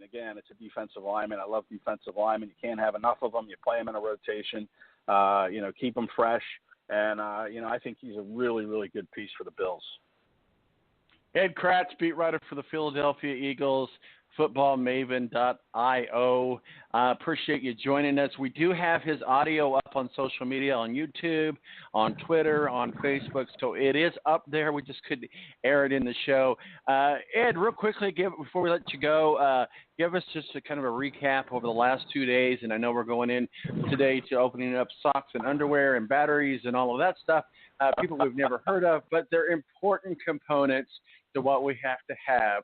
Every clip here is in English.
again, it's a defensive lineman. I love defensive linemen. You can't have enough of them. You play them in a rotation, keep them fresh. And, I think he's a really, really good piece for the Bills. Ed Kracz, beat writer for the Phildeaphia Eagles, footballmaven.io. Appreciate you joining us. We do have his audio up on social media, on YouTube, on Twitter, on Facebook, so it is up there. We just couldn't air it in the show. Ed, real quickly, before we let you go, give us just a kind of a recap over the last 2 days, and I know we're going in today to opening up socks and underwear and batteries and all of that stuff, people we've never heard of, but they're important components to what we have to have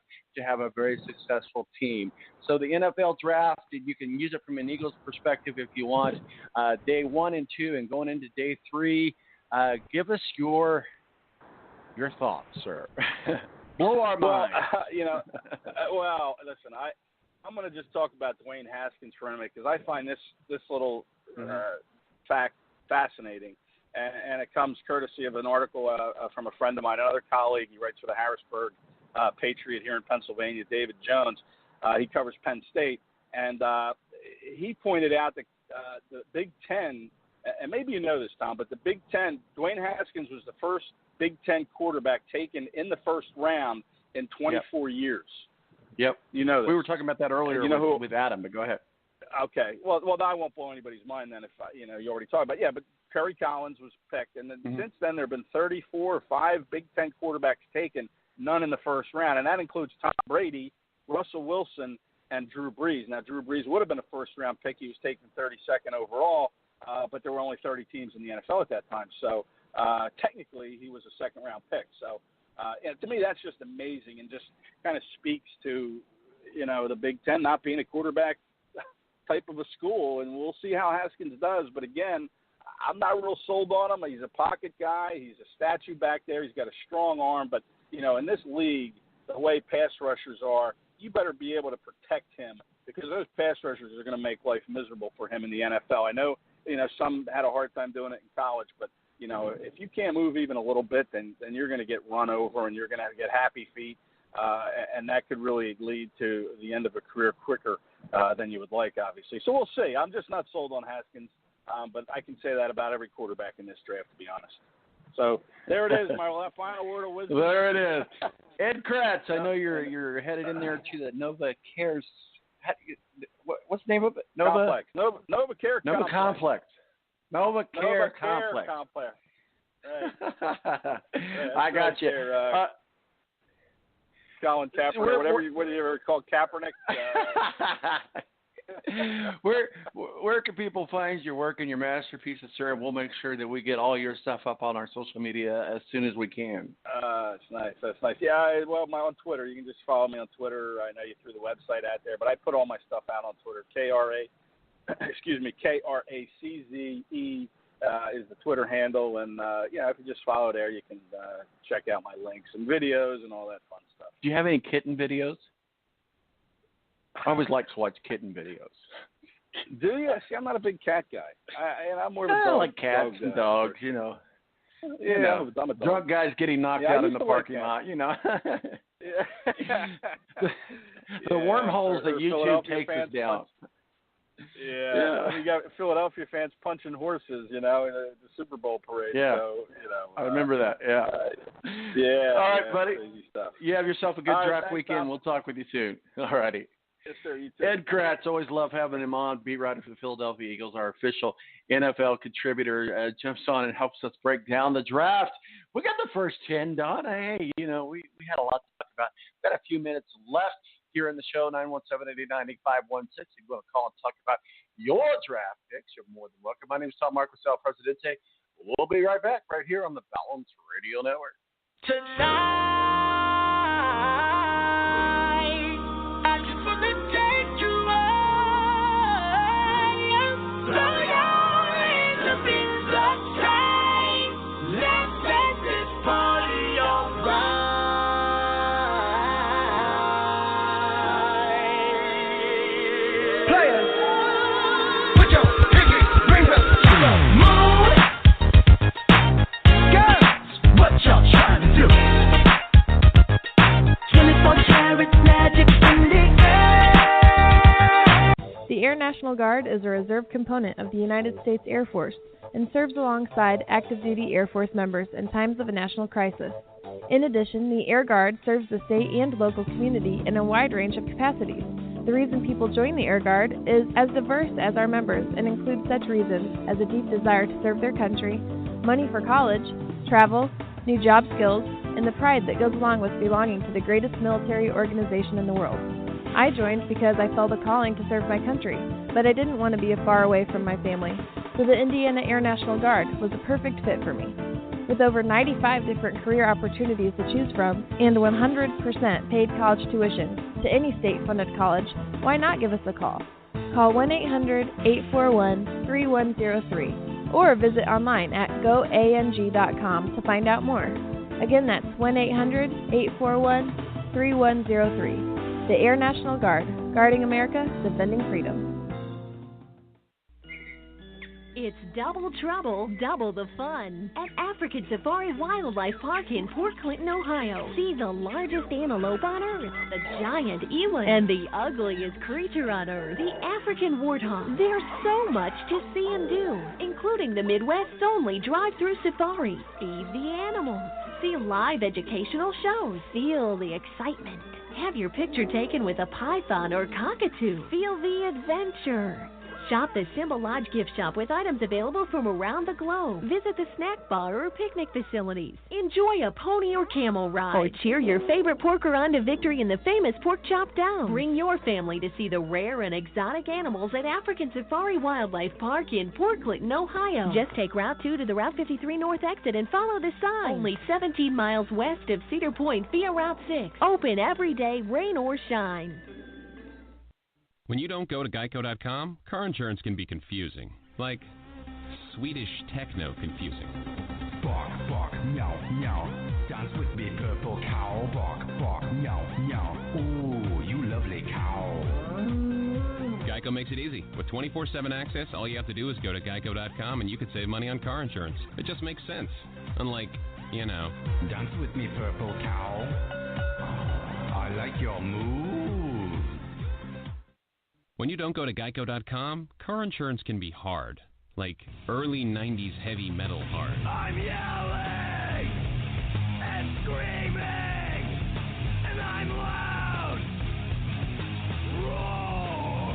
a very successful team. So the NFL draft, you can use it from an Eagles perspective if you want. Day 1 and 2 and going into day 3, give us your thoughts, sir. Blow our mind. Well, listen, I'm going to just talk about Dwayne Haskins for a minute because I find this little fact fascinating. And it comes courtesy of an article from a friend of mine, another colleague. He writes for the Harrisburg Patriot here in Pennsylvania, David Jones. He covers Penn State. And he pointed out that the Big Ten, and maybe you know this, Tom, but the Big Ten, Dwayne Haskins was the first Big Ten quarterback taken in the first round in 24 years. Yep. You know this. We were talking about that earlier with Adam, but go ahead. Okay. Well, I won't blow anybody's mind then if, you already talked about it. Yeah, but Kerry Collins was picked, and then since then there have been 34 or 5 Big Ten quarterbacks taken, none in the first round, and that includes Tom Brady, Russell Wilson, and Drew Brees. Now, Drew Brees would have been a first-round pick. He was taken 32nd overall, but there were only 30 teams in the NFL at that time. So technically he was a second-round pick. So to me that's just amazing and just kind of speaks to, the Big Ten not being a quarterback type of a school, and we'll see how Haskins does. But, again, I'm not real sold on him. He's a pocket guy. He's a statue back there. He's got a strong arm. But, in this league, the way pass rushers are, you better be able to protect him because those pass rushers are going to make life miserable for him in the NFL. I know, some had a hard time doing it in college, but, if you can't move even a little bit, then you're going to get run over and you're going to get happy feet, and that could really lead to the end of a career quicker than you would like, obviously. So we'll see. I'm just not sold on Haskins. But I can say that about every quarterback in this draft, to be honest. So there it is, my final word of wisdom. There it is. Ed Kracz, I know you're headed in there to the Nova Cares. What's the name of it? Complex. Nova Care Nova Complex. Nova Care Complex. Right. I got you. Colin Kaepernick, whatever you ever call Kaepernick. Where can people find your work and your masterpieces, sir? And we'll make sure that we get all your stuff up on our social media as soon as we can. That's nice. That's nice. Yeah, on Twitter. You can just follow me on Twitter. I know you threw the website out there, but I put all my stuff out on Twitter. KRACZE is the Twitter handle. And, if you just follow there, you can check out my links and videos and all that fun stuff. Do you have any kitten videos? I always like to watch kitten videos. Do you? See, I'm not a big cat guy. I'm more of a dog. I like cats and dogs, Yeah, I'm a drunk guys getting knocked out in the parking lot, Yeah. The wormholes that YouTube takes us down. Yeah. You got Philadelphia fans punching horses, in the Super Bowl parade. Yeah. So, I remember that. Yeah. Yeah. All right, buddy. Crazy stuff. You have yourself a good draft thanks, weekend. Tom. We'll talk with you soon. All righty. Yes, sir. You too. Ed Kracz, always love having him on, beat writer for the Phildeaphia Eagles, our official NFL contributor, jumps on and helps us break down the draft. We got the first 10 done. Hey, we had a lot to talk about. We've got a few minutes left here in the show, 917-889-8516. If you want to call and talk about your draft picks, you're more than welcome. My name is Tom Marquis, Presidente. We'll be right back right here on the Balance Radio Network. Air National Guard is a reserve component of the United States Air Force and serves alongside active-duty Air Force members in times of a national crisis. In addition, the Air Guard serves the state and local community in a wide range of capacities. The reason people join the Air Guard is as diverse as our members and includes such reasons as a deep desire to serve their country, money for college, travel, new job skills, and the pride that goes along with belonging to the greatest military organization in the world. I joined because I felt a calling to serve my country, but I didn't want to be far away from my family, so the Indiana Air National Guard was a perfect fit for me. With over 95 different career opportunities to choose from and 100% paid college tuition to any state-funded college, why not give us a call? Call 1-800-841-3103 or visit online at goang.com to find out more. Again, that's 1-800-841-3103. The Air National Guard, guarding America, defending freedom. It's double trouble, double the fun at African Safari Wildlife Park in Port Clinton, Ohio. See the largest antelope on Earth, the giant eland, and the ugliest creature on Earth, the African warthog. There's so much to see and do, including the Midwest's only drive-through safari. Feed the animals, see live educational shows, feel the excitement, have your picture taken with a python or cockatoo, feel the adventure. Shop the Simba Lodge gift shop with items available from around the globe. Visit the snack bar or picnic facilities. Enjoy a pony or camel ride. Or cheer your favorite porker on to victory in the famous Pork Chop Down. Bring your family to see the rare and exotic animals at African Safari Wildlife Park in Port Clinton, Ohio. Just take Route 2 to the Route 53 North exit and follow the sign. Only 17 miles west of Cedar Point via Route 6. Open every day, rain or shine. When you don't go to Geico.com, car insurance can be confusing. Like Swedish techno confusing. Bark, bark, meow, meow. Dance with me, purple cow. Bark, bark, meow, meow. Ooh, you lovely cow. Geico makes it easy. With 24/7 access, all you have to do is go to Geico.com and you could save money on car insurance. It just makes sense. Unlike, you know. Dance with me, purple cow. I like your move. When you don't go to Geico.com, car insurance can be hard. Like early 90s heavy metal hard. I'm yelling and screaming and I'm loud. Roar.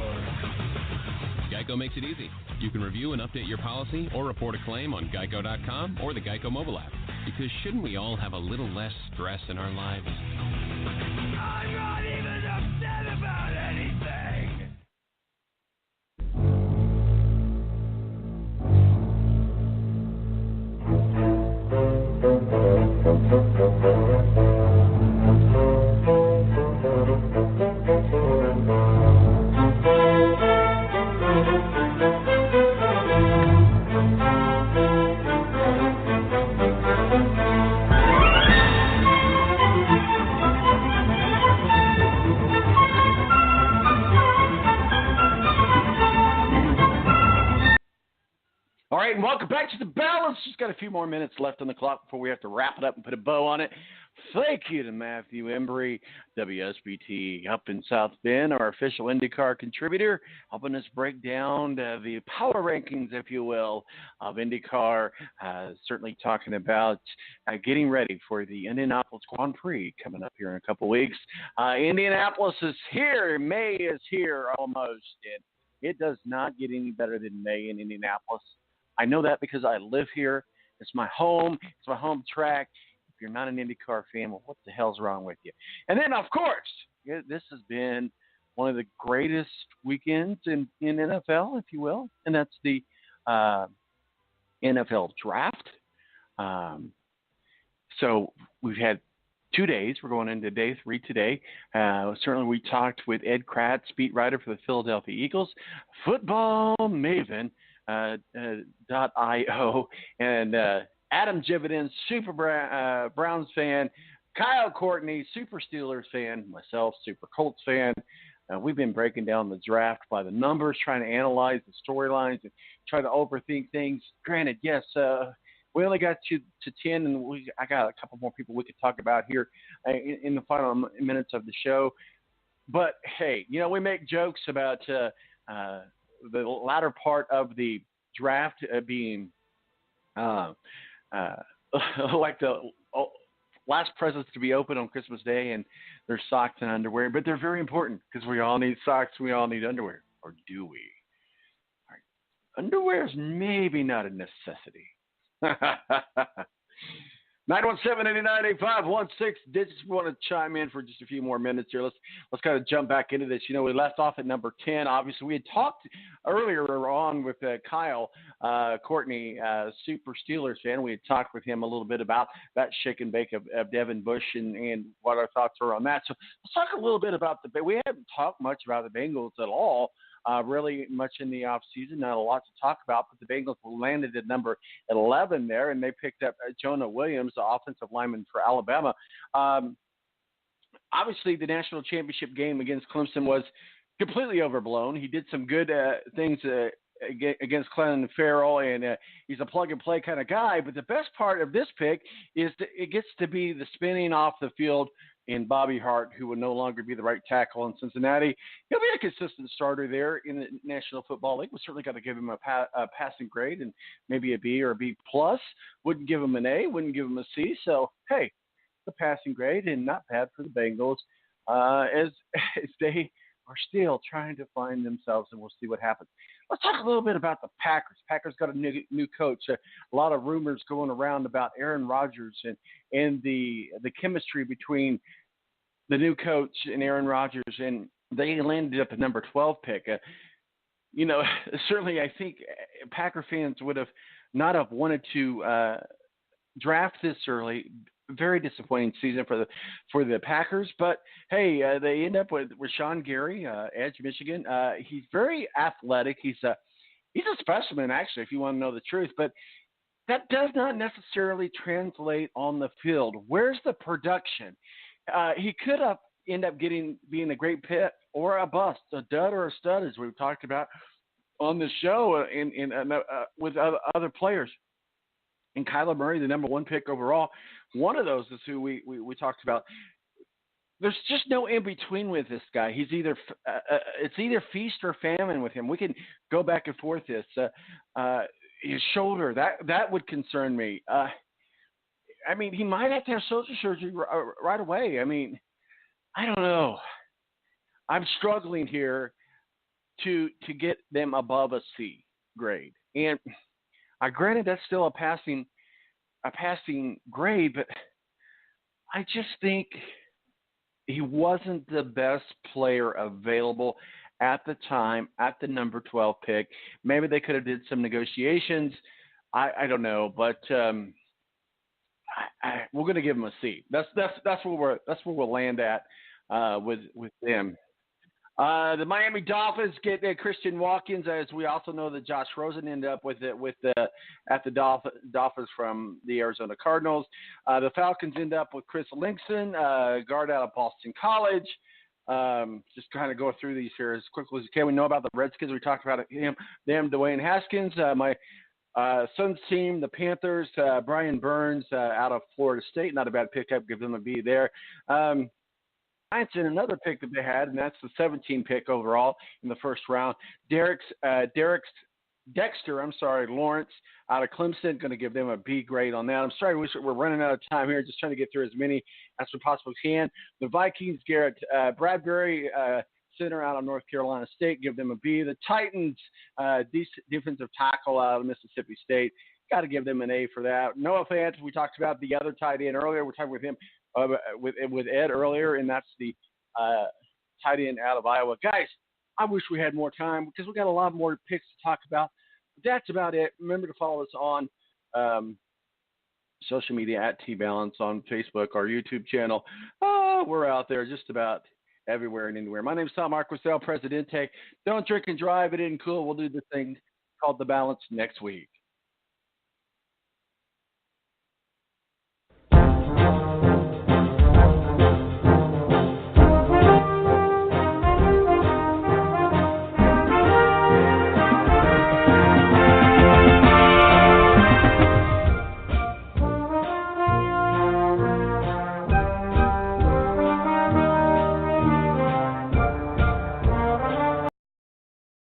Geico makes it easy. You can review and update your policy or report a claim on Geico.com or the Geico mobile app. Because shouldn't we all have a little less stress in our lives? I'm not even upset about anything. All right, and welcome back to the Balance. Just got a few more minutes left on the clock before we have to wrap it up and put a bow on it. Thank you to Matthew Embury, WSBT up in South Bend, our official Indy Car contributor, helping us break down the power rankings, if you will, of Indy Car. Certainly talking about getting ready for the Indianapolis Grand Prix coming up here in a couple weeks. Indianapolis is here. May is here almost. And it does not get any better than May in Indianapolis. I know that because I live here. It's my home. It's my home track. If you're not an IndyCar fan, well, what the hell's wrong with you? And then, of course, this has been one of the greatest weekends in NFL, if you will, and that's the NFL draft. So we've had 2 days. We're going into day 3 today. Certainly we talked with Ed Kracz, beat writer for the Phildeaphia Eagles, football maven, .io, and Adam Jividin, super Browns fan, Kyle Courtney, super Steelers fan, myself, super Colts fan. We've been breaking down the draft by the numbers, trying to analyze the storylines and try to overthink things. Granted, yes, we only got to 10, and I got a couple more people we could talk about here in the final minutes of the show. But, hey, we make jokes about the latter part of the draft being like the last presents to be opened on Christmas Day, and there's socks and underwear, but they're very important because we all need socks, we all need underwear, or do we? All right. Underwear is maybe not a necessity. 917-898-516. Did just want to chime in for just a few more minutes here. Let's kind of jump back into this. You know, we left off at number 10. Obviously, we had talked earlier on with Kyle Courtney, Super Steelers fan. We had talked with him a little bit about that shake and bake of Devin Bush and what our thoughts are on that. So let's talk a little bit about we haven't talked much about the Bengals at all. Really much in the offseason, not a lot to talk about, but the Bengals landed at number 11 there, and they picked up Jonah Williams, the offensive lineman for Alabama. Obviously, the national championship game against Clemson was completely overblown. He did some good things against Clelin Ferrell, and he's a plug-and-play kind of guy, but the best part of this pick is that it gets to be the spinning off the field in Bobby Hart, who will no longer be the right tackle in Cincinnati. He'll be a consistent starter there in the National Football League. We certainly got to give him a passing grade and maybe a B or a B+. Wouldn't give him an A, wouldn't give him a C. So, hey, the passing grade and not bad for the Bengals as they are still trying to find themselves, and we'll see what happens. Let's talk a little bit about the Packers. Packers got a new coach. A lot of rumors going around about Aaron Rodgers and the chemistry between the new coach and Aaron Rodgers, and they landed up at number 12 pick. Certainly I think Packer fans would have not have wanted to draft this early. Very disappointing season for the Packers, but hey, they end up with Rashawn Gary, Edge, Michigan. He's very athletic. He's a specimen, actually, if you want to know the truth. But that does not necessarily translate on the field. Where's the production? He could have end up being a great pick or a bust, a dud or a stud, as we've talked about on the show with other players. And Kyler Murray, the number 1 pick overall, one of those is who we talked about. There's just no in between with this guy. He's it's either feast or famine with him. We can go back and forth this. His shoulder, that would concern me. He might have to have shoulder surgery right away. I don't know. I'm struggling here to get them above a C grade. And granted, that's still a passing grade, but I just think he wasn't the best player available at the time at the number 12 pick. Maybe they could have did some negotiations. I don't know, but we're going to give him a C. That's where we'll land at with them. The Miami Dolphins get Christian Watkins, as we also know that Josh Rosen ended up at the Dolphins from the Arizona Cardinals. The Falcons end up with Chris Linkson, guard out of Boston College. Just kind of go through these here as quickly as we can. We know about the Redskins. We talked about them, Dwayne Haskins. My son's team, the Panthers, Brian Burns out of Florida State. Not a bad pickup. Give them a B there. Giants in another pick that they had, and that's the 17 pick overall in the first round. Dexter Lawrence out of Clemson, going to give them a B grade on that. I'm sorry, we're running out of time here, just trying to get through as many as we possibly can. The Vikings, Garrett Bradbury, center out of North Carolina State, give them a B. The Titans, defensive tackle out of Mississippi State, got to give them an A for that. Noah Fant, we talked about the other tight end earlier. We're talking with him. With Ed earlier, and that's the tight end out of Iowa. Guys, I wish we had more time because we got a lot more picks to talk about. But that's about it. Remember to follow us on social media at T-Balance on Facebook, our YouTube channel. We're out there just about everywhere and anywhere. My name's Tom Marquis, El Presidente. Don't drink and drive. It isn't cool. We'll do the thing called The Balance next week.